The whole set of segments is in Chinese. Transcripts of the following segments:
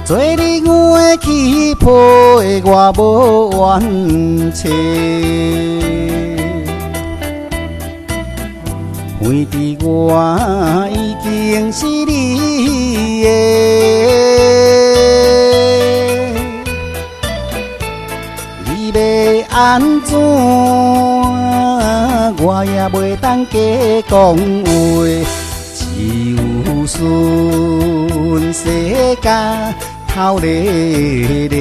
做你我的气魄的我无怨切，反正我已经是你的，你要安怎，我也袂当加讲话，只有顺世界。透咧咧，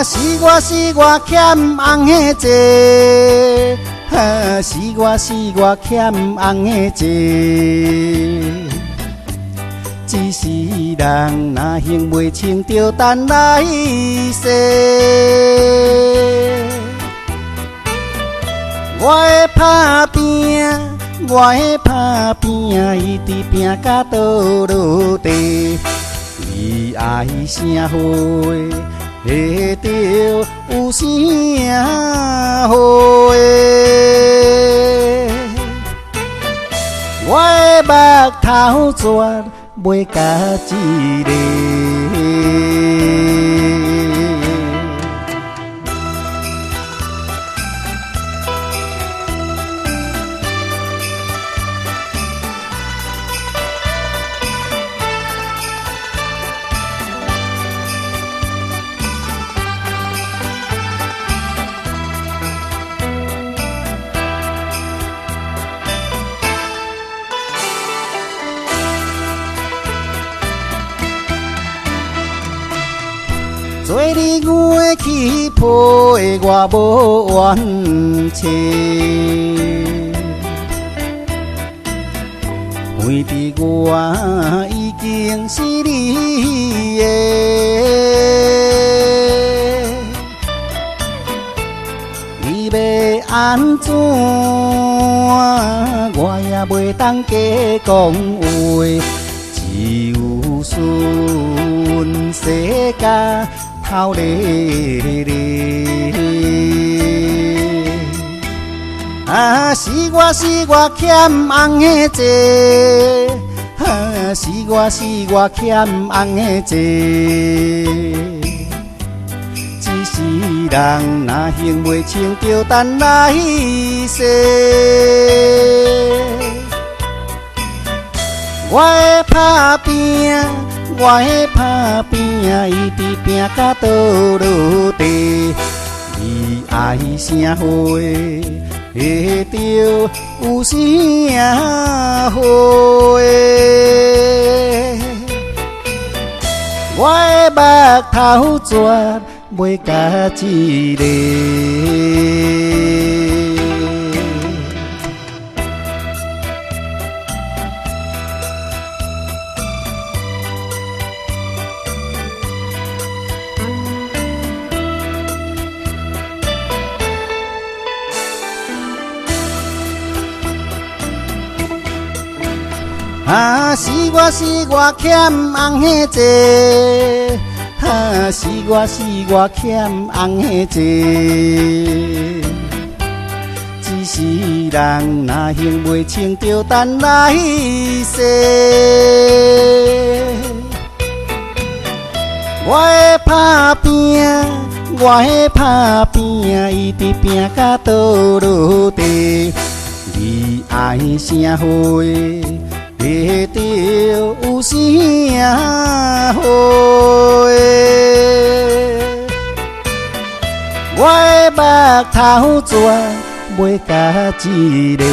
是我欠翁的债，是我欠翁的债，一世人若行袂清，就等来世。我会打拼。我会打拼，一直拼甲倒落地。你爱啥货，会着有啥货的。我的目头绝袂甲一个。做你我的气魄的我无怨切，反正我已经是你的，你要安怎，我也袂当加讲话，只有顺世界。透咧咧，是我欠翁的债，是我欠翁的债，一世人若行袂清，就等来世。我会打拼。我会打拼，一直拼甲倒落地。你爱啥货，会着有啥货的。我的目头绝袂甲一个。是我欠翁的债，是我欠翁的债，一世人若行袂清，就等来世。我会打拼，一直拼甲倒落地。你爱啥货？会着有啥货的？我的目头绝袂甲一个。